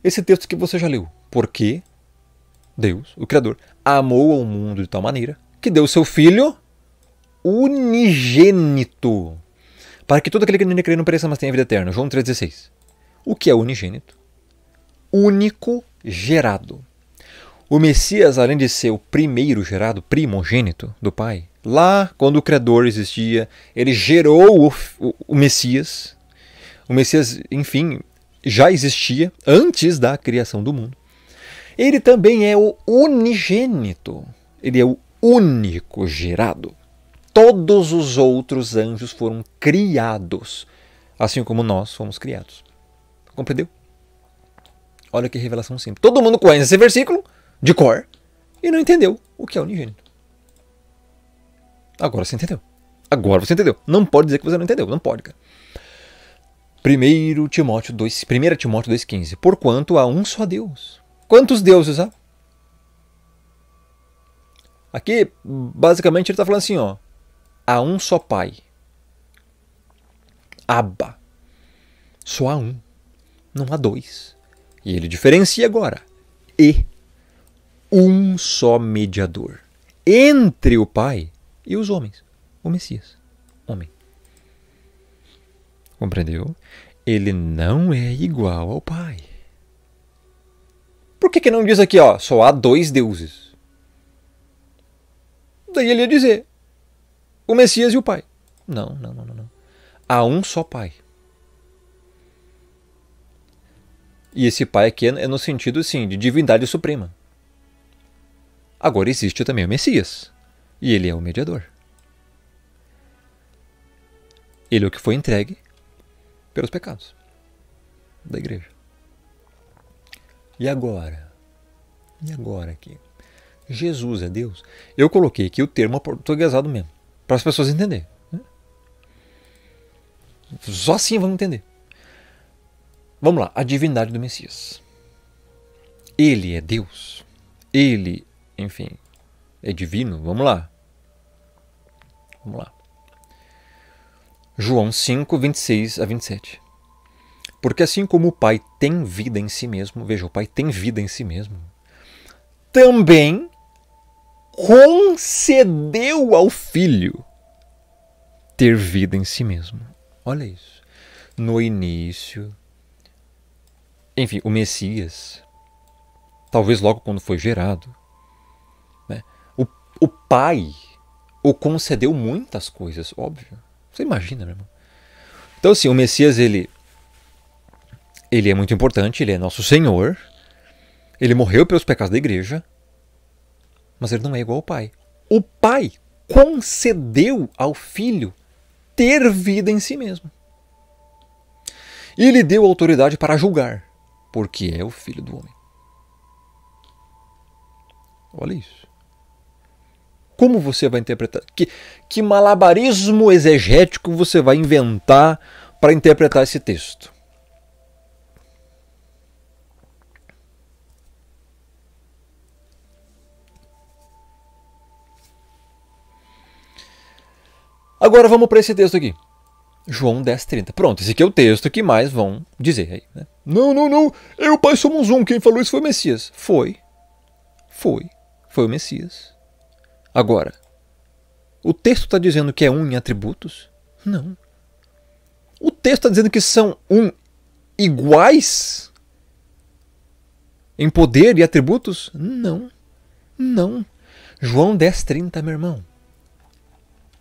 [SPEAKER 1] Esse texto que você já leu. Porque Deus, o Criador, amou ao mundo de tal maneira que deu seu Filho unigênito, para que todo aquele que nele crê não pereça, mas tenha vida eterna. João 3,16. O que é unigênito? Único gerado. O Messias, além de ser o primeiro gerado, primogênito do Pai, lá quando o Criador existia, ele gerou o Messias. O Messias, enfim, já existia antes da criação do mundo. Ele também é o unigênito. Ele é o único gerado. Todos os outros anjos foram criados, assim como nós fomos criados. Compreendeu? Olha que revelação simples. Todo mundo conhece esse versículo de cor e não entendeu o que é unigênito. Agora você entendeu. Agora você entendeu. Não pode dizer que você não entendeu. Não pode, cara. 1 Timóteo 2,15. Porquanto há um só Deus. Quantos deuses há? Aqui, basicamente, ele está falando assim, ó. Há um só Pai. Abba. Só há um, não há dois. E ele diferencia agora. E um só mediador entre o Pai e os homens. O Messias, homem. Compreendeu? Ele não é igual ao Pai. Por que não diz aqui, ó, só há dois deuses? Daí ele ia dizer, o Messias e o Pai. Não. Há um só Pai. E esse Pai aqui é no sentido, assim, de divindade suprema. Agora existe também o Messias. E ele é o mediador. Ele é o que foi entregue pelos pecados da igreja. E agora? E agora aqui? Jesus é Deus? Eu coloquei aqui o termo portuguesado mesmo, para as pessoas entenderem. Só assim vamos entender. Vamos lá, a divindade do Messias. Ele é Deus. Ele, enfim, é divino. Vamos lá. João 5, 26 a 27. Porque assim como o Pai tem vida em si mesmo, veja, o Pai tem vida em si mesmo, também concedeu ao Filho ter vida em si mesmo. Olha isso. No início, enfim, o Messias, talvez logo quando foi gerado, né, o Pai o concedeu muitas coisas, óbvio. Você imagina, meu irmão? Então, assim, o Messias, ele é muito importante, ele é nosso Senhor, ele morreu pelos pecados da igreja, mas ele não é igual ao Pai. O Pai concedeu ao Filho ter vida em si mesmo. E lhe deu autoridade para julgar, porque é o Filho do homem. Olha isso. Como você vai interpretar? Que malabarismo exegético você vai inventar para interpretar esse texto? Agora vamos para esse texto aqui. João 10:30. Pronto, esse aqui é o texto que mais vão dizer aí, né? Não. Eu e o Pai somos um. Quem falou isso foi o Messias. Foi o Messias. Agora, o texto está dizendo que é um em atributos? Não. O texto está dizendo que são iguais em poder e atributos? Não. João 10:30, meu irmão.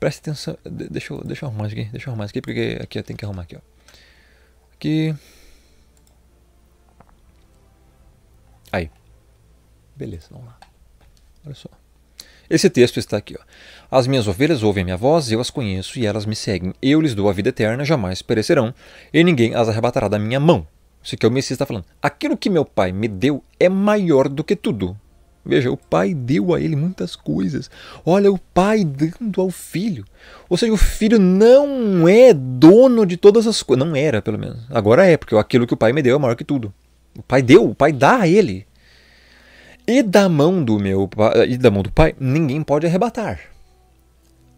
[SPEAKER 1] Preste atenção. Deixa eu arrumar isso aqui, porque aqui eu tenho que arrumar aqui, ó. Aqui. Aí. Beleza, vamos lá. Olha só. Esse texto está aqui, ó. As minhas ovelhas ouvem a minha voz, eu as conheço e elas me seguem. Eu lhes dou a vida eterna, jamais perecerão, e ninguém as arrebatará da minha mão. Isso aqui é o Messias está falando. Aquilo que meu Pai me deu é maior do que tudo. Veja, o Pai deu a ele muitas coisas. Olha, o Pai dando ao Filho. Ou seja, o Filho não é dono de todas as coisas. Não era, pelo menos. Agora é, porque aquilo que o Pai me deu é maior que tudo. O Pai deu, o Pai dá a ele. E da mão do Pai, ninguém pode arrebatar.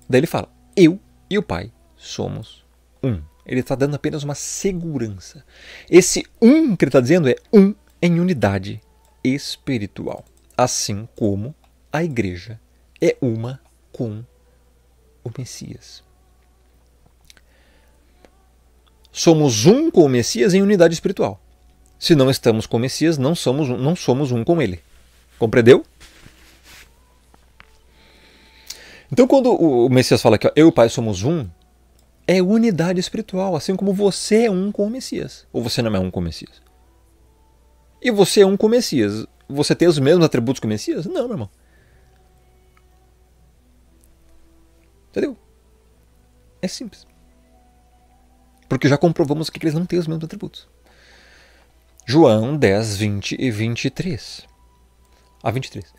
[SPEAKER 1] Daí ele fala, eu e o Pai somos um. Ele está dando apenas uma segurança. Esse um que ele está dizendo é um em unidade espiritual. Assim como a igreja é uma com o Messias. Somos um com o Messias em unidade espiritual. Se não estamos com o Messias, não somos um com ele. Compreendeu? Então, quando o Messias fala que eu e o Pai somos um, é unidade espiritual, assim como você é um com o Messias. Ou você não é um com o Messias? E você é um com o Messias. Você tem os mesmos atributos que o Messias? Não, meu irmão. Entendeu? É simples. Porque já comprovamos que eles não têm os mesmos atributos. João 10, 20 e 23. A 23.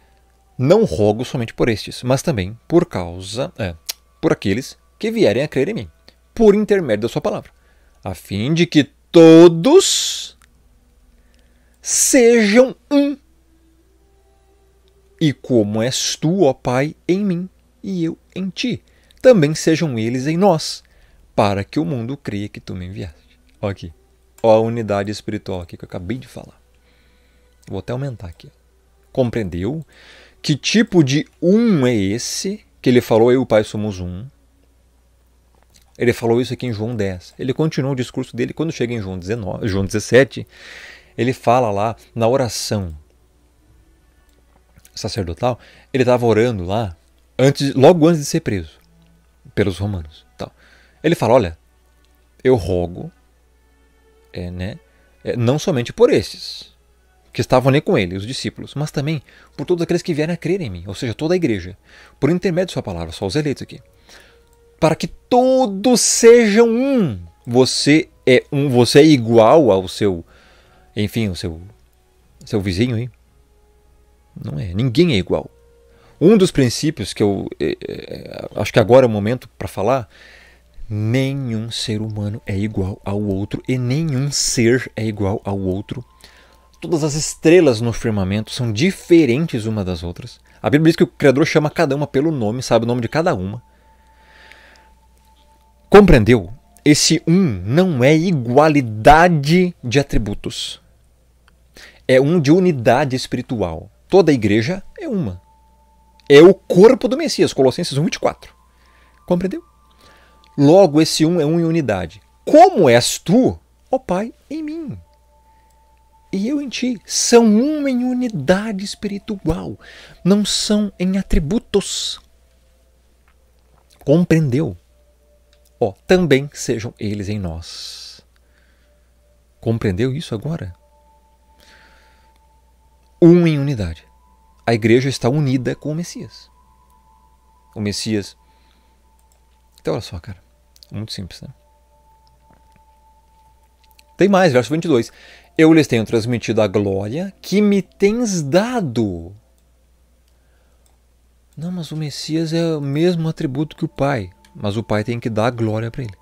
[SPEAKER 1] Não rogo somente por estes, mas também por aqueles que vierem a crer em mim, por intermédio da sua palavra, a fim de que todos sejam um. E como és tu, ó Pai, em mim e eu em ti, também sejam eles em nós, para que o mundo creia que tu me enviaste. Olha aqui. a unidade espiritual aqui que eu acabei de falar. Vou até aumentar aqui. Compreendeu? Que tipo de um é esse que ele falou, eu e o Pai somos um? Ele falou isso aqui em João 10. Ele continua o discurso dele quando chega em João 17. Ele fala lá na oração sacerdotal. Ele estava orando lá logo antes de ser preso pelos romanos. Ele fala, olha, eu rogo não somente por esses que estavam ali com ele, os discípulos, mas também por todos aqueles que vierem a crer em mim, ou seja, toda a igreja, por intermédio de sua palavra, só os eleitos aqui, para que todos sejam um. Você é igual ao seu, enfim, o seu vizinho aí. Não é, ninguém é igual. Um dos princípios que eu acho que agora é o momento para falar, nenhum ser humano é igual ao outro e nenhum ser é igual ao outro. Todas as estrelas no firmamento são diferentes uma das outras. A Bíblia diz que o Criador chama cada uma pelo nome, sabe o nome de cada uma. Compreendeu? Esse um não é igualdade de atributos. É um de unidade espiritual. Toda a igreja é uma. É o corpo do Messias, Colossenses 1:24. Compreendeu? Logo, esse um é um em unidade. Como és tu, ó Pai, em mim? E eu em ti. São um em unidade espiritual. Não são em atributos. Compreendeu? Também sejam eles em nós. Compreendeu isso agora? Um em unidade. A igreja está unida com o Messias. O Messias... Então olha só, cara. Muito simples, né? Tem mais, verso 22. Eu lhes tenho transmitido a glória que me tens dado. Não, mas o Messias é o mesmo atributo que o Pai. Mas o Pai tem que dar a glória para ele.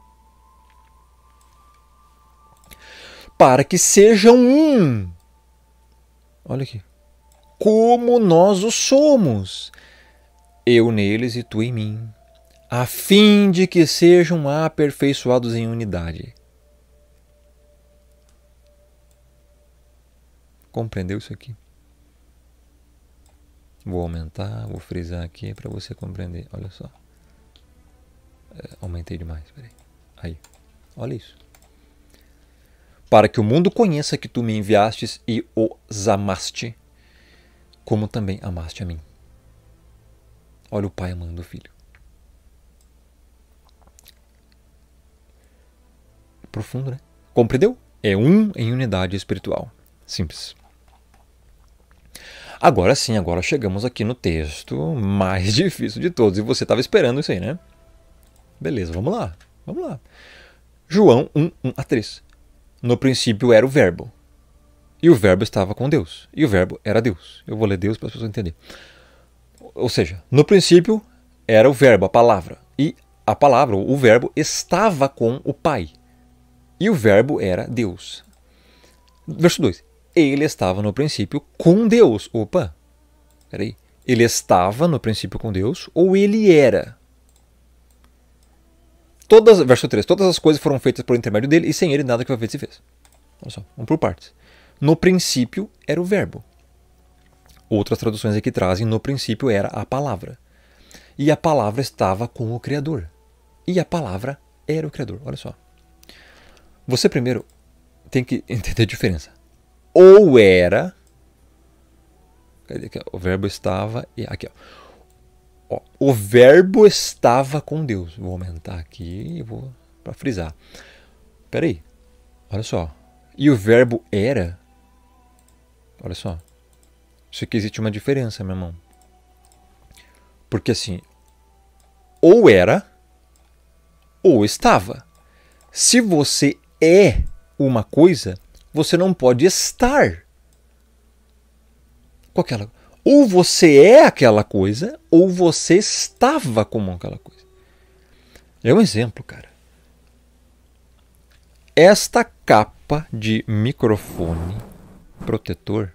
[SPEAKER 1] Para que sejam um. Olha aqui. Como nós o somos. Eu neles e tu em mim. A fim de que sejam aperfeiçoados em unidade. Compreendeu isso aqui? Vou aumentar, vou frisar aqui para você compreender. Olha só. Aumentei demais, peraí. Aí, olha isso. Para que o mundo conheça que tu me enviastes e os amaste, como também amaste a mim. Olha o pai amando o filho. Profundo, né? Compreendeu? É um em unidade espiritual. Simples. Agora sim, agora chegamos aqui no texto mais difícil de todos. E você estava esperando isso aí, né? Beleza, vamos lá. Vamos lá. João 1:1-3. No princípio era o verbo. E o verbo estava com Deus. E o verbo era Deus. Eu vou ler Deus para as pessoas entenderem. Ou seja, no princípio era o verbo, a palavra. E a palavra, o verbo, estava com o Pai. E o verbo era Deus. Verso 2. Ele estava no princípio com Deus. Opa, peraí. Ele estava no princípio com Deus ou ele era? Verso 3. Todas as coisas foram feitas por intermédio dele e sem ele nada que foi feito se fez. Olha só, vamos por partes. No princípio era o verbo. Outras traduções aqui trazem no princípio era a palavra. E a palavra estava com o Criador. E a palavra era o Criador. Olha só. Você primeiro tem que entender a diferença. Ou era... Cadê aqui? O verbo estava... Aqui, ó. O verbo estava com Deus. Vou aumentar aqui e vou para frisar. Espera aí. Olha só. E o verbo era... Olha só. Isso aqui existe uma diferença, meu irmão. Porque assim... Ou era... Ou estava. Se você é uma coisa... Você não pode estar com aquela. Ou você é aquela coisa, ou você estava como aquela coisa. É um exemplo, cara. Esta capa de microfone protetor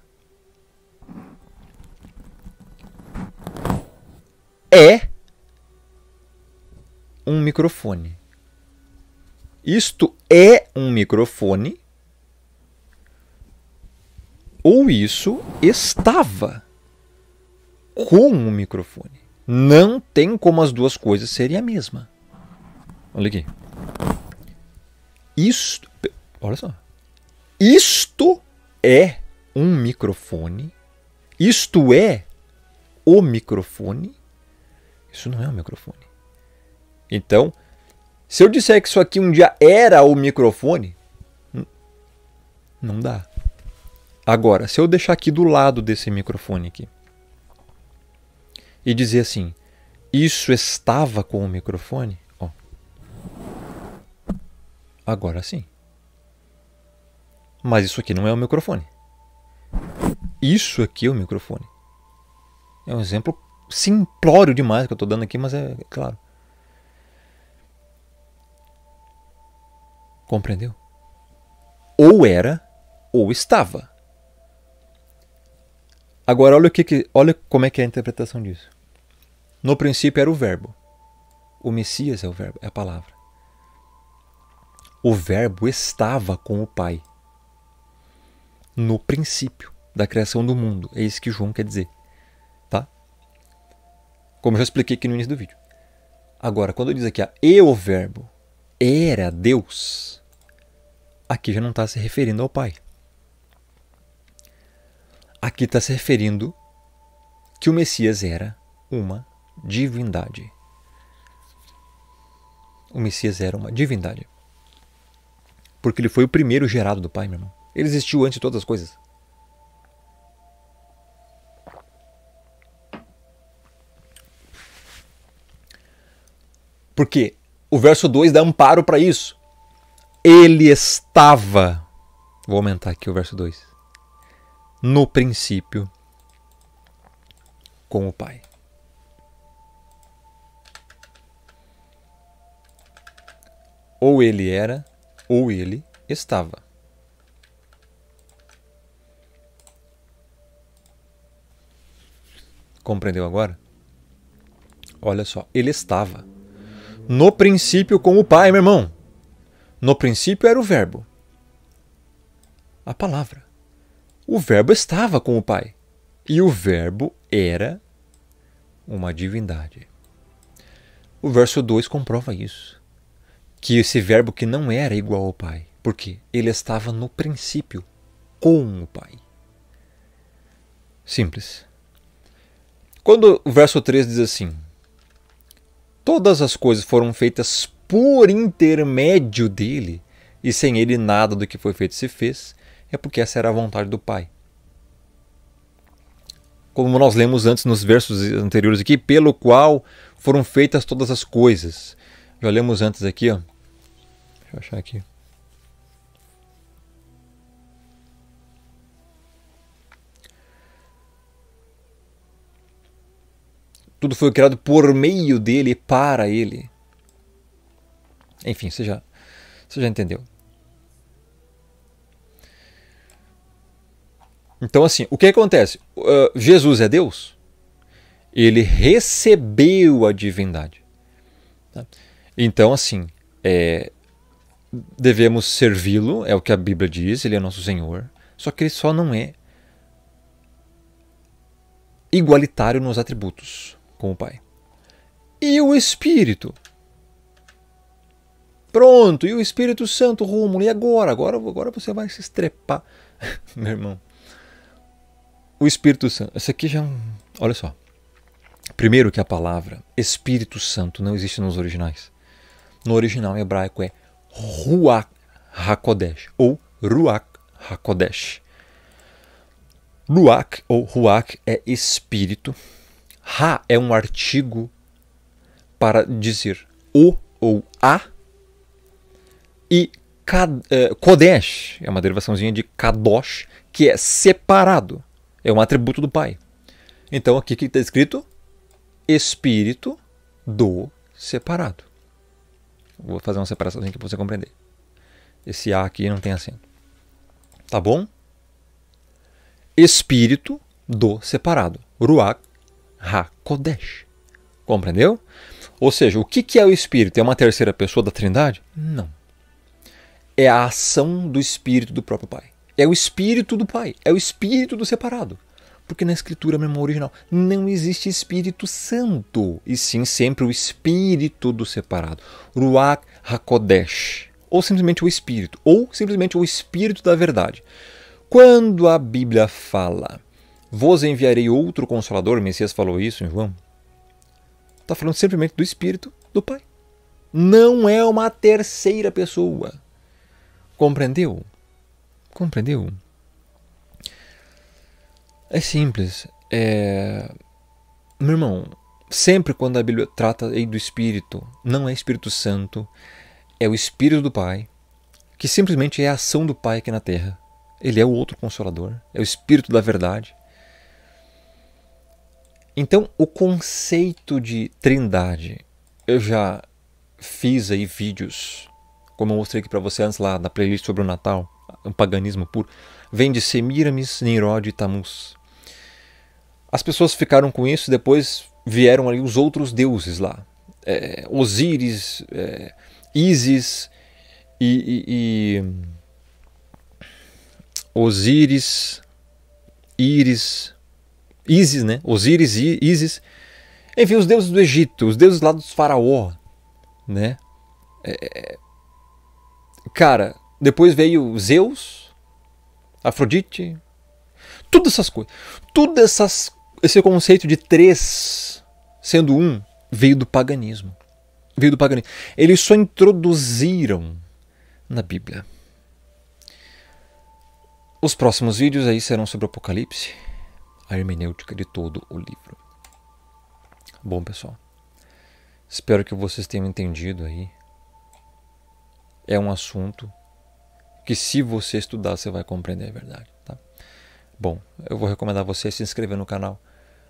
[SPEAKER 1] é um microfone. Isto é um microfone ou isso estava com o microfone. Não tem como as duas coisas serem a mesma. Olha aqui. Olha só. Isto é um microfone. Isto é o microfone. Isso não é um microfone. Então, se eu disser que isso aqui um dia era o microfone, não dá. Agora, se eu deixar aqui do lado desse microfone aqui e dizer assim, isso estava com o microfone, ó. Agora sim. Mas isso aqui não é o microfone. Isso aqui é o microfone. É um exemplo simplório demais que eu estou dando aqui, mas é claro. Compreendeu? Ou era, ou estava. Agora olha como é que é a interpretação disso. No princípio era o verbo. O Messias é o verbo, é a palavra. O verbo estava com o Pai. No princípio da criação do mundo. É isso que João quer dizer. Tá? Como eu já expliquei aqui no início do vídeo. Agora, quando diz aqui, e o verbo era Deus, aqui já não está se referindo ao Pai. Aqui está se referindo que o Messias era uma divindade. O Messias era uma divindade. Porque ele foi o primeiro gerado do Pai, meu irmão. Ele existiu antes de todas as coisas. Porque o verso 2 dá amparo para isso. Ele estava, vou aumentar aqui o verso 2, no princípio com o Pai. Ou ele era, ou ele estava. Compreendeu agora? Olha só, ele estava no princípio com o Pai, meu irmão. No princípio era o verbo. A palavra. O verbo estava com o Pai. E o verbo era uma divindade. O verso 2 comprova isso. Que esse verbo que não era igual ao Pai. Por quê? Ele estava no princípio com o Pai. Simples. Quando o verso 3 diz assim, todas as coisas foram feitas por intermédio dele, e sem ele nada do que foi feito se fez, é porque essa era a vontade do Pai. Como nós lemos antes nos versos anteriores aqui, pelo qual foram feitas todas as coisas. Já lemos antes aqui, ó. Deixa eu achar aqui. Tudo foi criado por meio dele e para ele. Enfim, você já entendeu. Então, assim, o que acontece? Jesus é Deus? Ele recebeu a divindade. Tá? Então, assim, devemos servi-lo, é o que a Bíblia diz, ele é nosso Senhor. Só que ele só não é igualitário nos atributos com o Pai. E o Espírito? Pronto, e o Espírito Santo, Rômulo, e agora? Agora você vai se estrepar, meu irmão. O Espírito Santo, esse aqui já... Olha só. Primeiro que a palavra Espírito Santo não existe nos originais. No original em hebraico é Ruach HaKodesh, ou Ruach HaKodesh. Ruach, ou Ruach, é espírito. Ha é um artigo para dizer o ou a. E Kodesh é uma derivaçãozinha de Kadosh, que é separado. É um atributo do Pai. Então aqui que está escrito Espírito do separado. Vou fazer uma separaçãozinha aqui para você compreender. Esse A aqui não tem acento. Tá bom? Espírito do separado. Ruach HaKodesh. Compreendeu? Ou seja, o que é o Espírito? É uma terceira pessoa da Trindade? Não. É a ação do Espírito do próprio Pai. É o Espírito do Pai. É o Espírito do separado. Porque na Escritura, meu irmão, original, não existe Espírito Santo. E sim sempre o Espírito do separado. Ruach HaKodesh. Ou simplesmente o Espírito. Ou simplesmente o Espírito da verdade. Quando a Bíblia fala, vos enviarei outro Consolador, o Messias falou isso em João, está falando simplesmente do Espírito do Pai. Não é uma terceira pessoa. Compreendeu? Compreendeu? É simples. Meu irmão, sempre quando a Bíblia trata aí do Espírito, não é Espírito Santo, é o Espírito do Pai, que simplesmente é a ação do Pai aqui na Terra. Ele é o outro Consolador, é o Espírito da verdade. Então, o conceito de trindade, eu já fiz aí vídeos, como eu mostrei aqui para você antes lá na playlist sobre o Natal, um paganismo puro, vem de Semiramis, Nimrod e Tammuz. As pessoas ficaram com isso, depois vieram ali os outros deuses lá. Osíris, Ísis Osíris, Ísis, né? Osíris e Ísis. Enfim, os deuses do Egito, os deuses lá dos faraó, né? Cara, depois veio Zeus, Afrodite, todas essas coisas. Esse conceito de três sendo um veio do paganismo. Eles só introduziram na Bíblia. Os próximos vídeos aí serão sobre o Apocalipse, a hermenêutica de todo o livro. Bom, pessoal, espero que vocês tenham entendido aí. É um assunto que, se você estudar, você vai compreender a verdade, tá? Bom, eu vou recomendar você se inscrever no canal,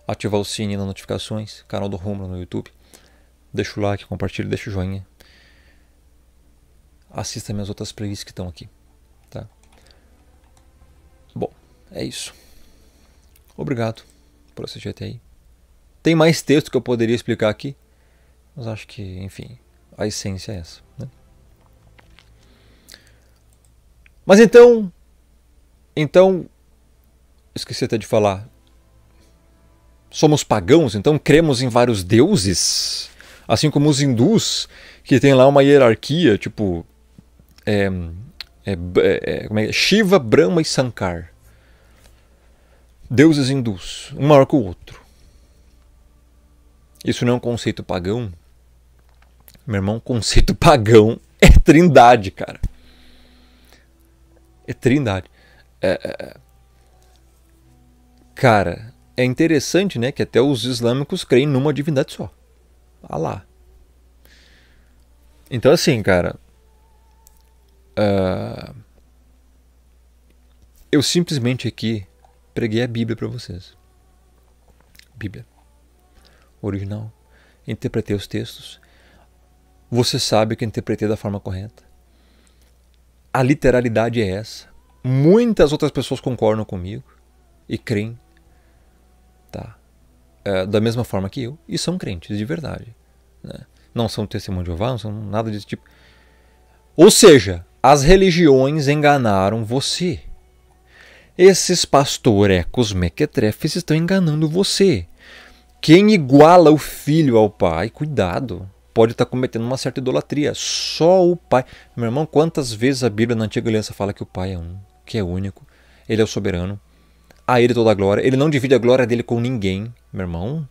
[SPEAKER 1] ativar o sininho das notificações, canal do Romulo no YouTube. Deixa o like, compartilha, deixa o joinha. Assista minhas outras playlists que estão aqui, tá? Bom, é isso. Obrigado por assistir até aí. Tem mais texto que eu poderia explicar aqui, mas acho que, enfim, a essência é essa, né? Mas então, esqueci até de falar, somos pagãos, então cremos em vários deuses, assim como os hindus, que tem lá uma hierarquia, tipo, Shiva, Brahma e Sankar. Deuses hindus, um maior que o outro. Isso não é um conceito pagão? Meu irmão, conceito pagão é trindade, cara. É trindade. Cara, é interessante, né, que até os islâmicos creem numa divindade só. Alá. Então, assim, cara, eu simplesmente aqui preguei a Bíblia para vocês. Bíblia original. Interpretei os textos. Você sabe que eu interpretei da forma correta. A literalidade é essa. Muitas outras pessoas concordam comigo e creem, tá? Da mesma forma que eu, e são crentes de verdade, né? Não são testemunho de Jeová, não são nada desse tipo. Ou seja, as religiões enganaram você. Esses pastorecos mequetrefes estão enganando você. Quem iguala o filho ao pai, cuidado, pode estar cometendo uma certa idolatria. Só o pai. Meu irmão, quantas vezes a Bíblia na Antiga Aliança fala que o pai é um, que é único, ele é o soberano, a ele toda a glória, ele não divide a glória dele com ninguém, meu irmão.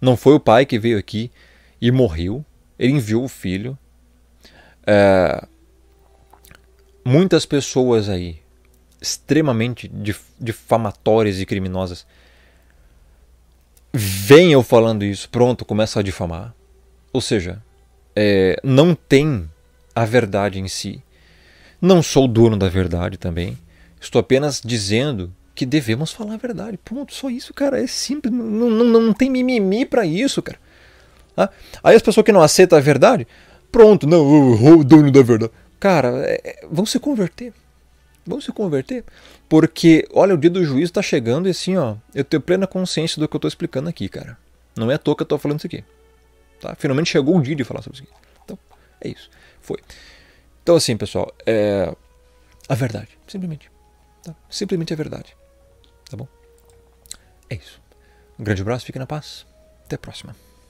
[SPEAKER 1] Não foi o pai que veio aqui e morreu, ele enviou o filho. Muitas pessoas aí, extremamente difamatórias e criminosas, veem eu falando isso, pronto, começa a difamar. Ou seja, não tem a verdade em si. Não sou o dono da verdade também. Estou apenas dizendo que devemos falar a verdade. Ponto, só isso, cara. É simples. Não tem mimimi pra isso, cara. Aí as pessoas que não aceitam a verdade, pronto, não, o dono da verdade. Cara, vão se converter. Vão se converter. Porque, olha, o dia do juízo tá chegando e assim, ó, eu tenho plena consciência do que eu tô explicando aqui, cara. Não é à toa que eu tô falando isso aqui. Tá? Finalmente chegou o dia de falar sobre isso aqui. Então, é isso. Foi. Então, assim, pessoal, a verdade. Simplesmente. Tá? Simplesmente a verdade. Tá bom? É isso. Um grande abraço, fique na paz. Até a próxima.